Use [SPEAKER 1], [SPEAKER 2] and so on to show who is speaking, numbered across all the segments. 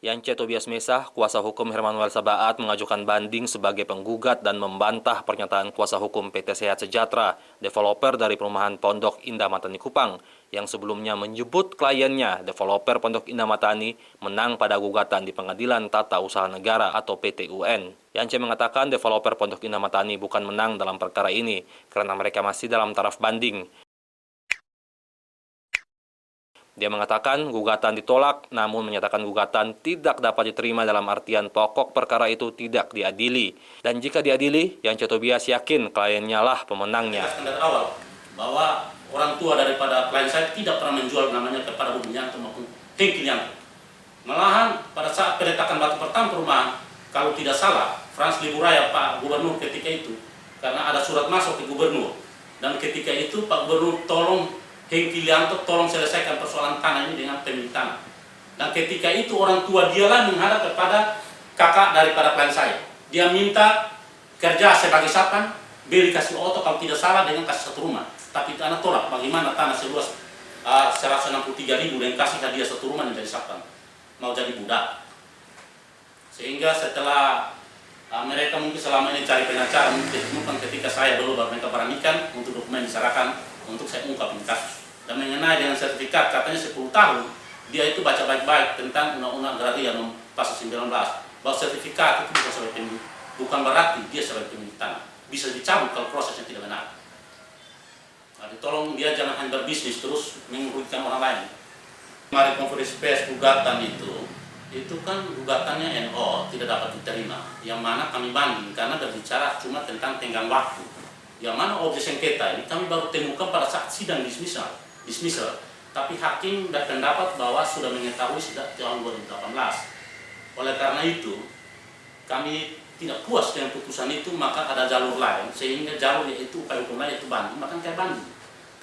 [SPEAKER 1] Yance Tobias Mesah, kuasa hukum Hermanuel Sabaat, mengajukan banding sebagai penggugat dan membantah pernyataan kuasa hukum PT Sehat Sejahtera, developer dari perumahan Pondok Indah Matani Kupang, yang sebelumnya menyebut kliennya, developer Pondok Indah Matani, menang pada gugatan di Pengadilan Tata Usaha Negara atau PT-UN. Yance mengatakan developer Pondok Indah Matani bukan menang dalam perkara ini, karena mereka masih dalam taraf banding. Dia mengatakan gugatan ditolak, namun menyatakan gugatan tidak dapat diterima dalam artian pokok perkara itu tidak diadili. Dan jika diadili, Yance Tobias yakin kliennya lah pemenangnya.
[SPEAKER 2] Dari awal bahwa orang tua daripada klien saya tidak pernah menjual namanya kepada Bu Yanto maupun Hengki Yanto. Malahan pada saat peletakan batu pertama perumahan, kalau tidak salah, Frans Liburaya Pak Gubernur ketika itu, karena ada surat masuk ke Gubernur, dan ketika itu Pak Gubernur tolong Hengki Yanto tolong selesaikan persoalan tanah ini dengan pemilik tanah. Dan ketika itu orang tua dialah menghadap kepada kakak daripada klien saya. Dia minta kerja sebagai satpam, beli kasih oto kalau tidak salah dengan kasih satu rumah. Tapi itu anak tolak, bagaimana tanah seluas 163.000 dan kasih hadiah satu rumah menjadi satpam. Mau jadi budak. Sehingga setelah mereka mungkin selama ini cari pengacara, mungkin ketika saya dulu mereka beranikan untuk dokumen diserahkan untuk saya ungkap ini kasus. Dan mengenai dengan sertifikat katanya 10 tahun, dia itu baca baik-baik tentang Undang-Undang Agraria Pasal 19 bahwa sertifikat itu bukan berarti dia sebagai pemilik tanah, bisa dicabut kalau prosesnya tidak benar. Nah, tolong dia jangan hanya berbisnis terus merugikan orang lain. Kemarin konferensi pers gugatan itu kan gugatannya NO tidak dapat diterima, yang mana kami banding karena berbicara cuma tentang tenggang waktu. Yang mana objek sengketa ini kami baru temukan pada saat sidang dismissal, tapi hakim berpendapat bahwa sudah mengetahui sejak tahun 2018. Oleh karena itu, kami tidak puas dengan putusan itu, maka ada jalur lain, sehingga jalur yaitu upaya hukum lain, yaitu banding, maka kayak banding.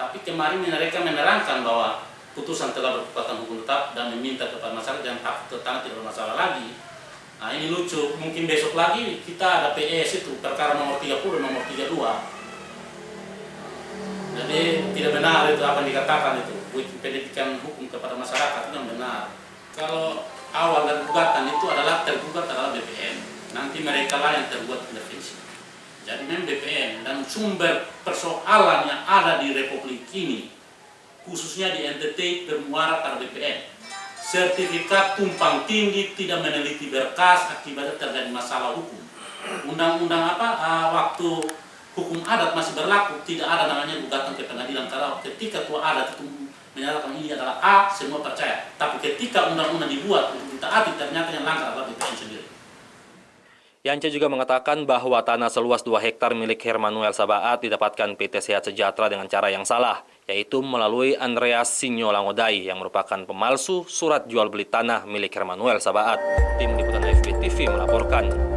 [SPEAKER 2] Tapi kemarin mereka menerangkan bahwa putusan telah berkekuatan hukum tetap dan meminta kepada masyarakat dan hak tetangga tidak bermasalah lagi. Nah ini lucu, mungkin besok lagi kita ada PS itu, perkara nomor 30 dan nomor 32. Jadi tidak benar itu apa yang dikatakan itu, pendidikan hukum kepada masyarakat itu yang benar. Kalau awal dari gugatan itu adalah tergugat adalah BPN, nanti mereka lah yang tergugat intervensi. Jadi memang BPN dan sumber persoalan yang ada di Republik ini, khususnya di NTT bermuara pada BPN. Sertifikat tumpang tindih, tidak meneliti berkas, akibatnya terjadi masalah hukum. Undang-undang waktu hukum adat masih berlaku, tidak ada namanya gugatan ke pengadilan karena ketika tua adat itu menyatakan ini adalah A, semua percaya. Tapi ketika undang-undang dibuat untuk ditaati, ternyata yang langgar adalah BPN sendiri.
[SPEAKER 1] Yance juga mengatakan bahwa tanah seluas 2 hektar milik Hermanuel Sabaat didapatkan PT Sehat Sejahtera dengan cara yang salah, yaitu melalui Andreas Sinyo Langodai yang merupakan pemalsu surat jual beli tanah milik Hermanuel Sabaat. Tim Liputan AFP TV melaporkan.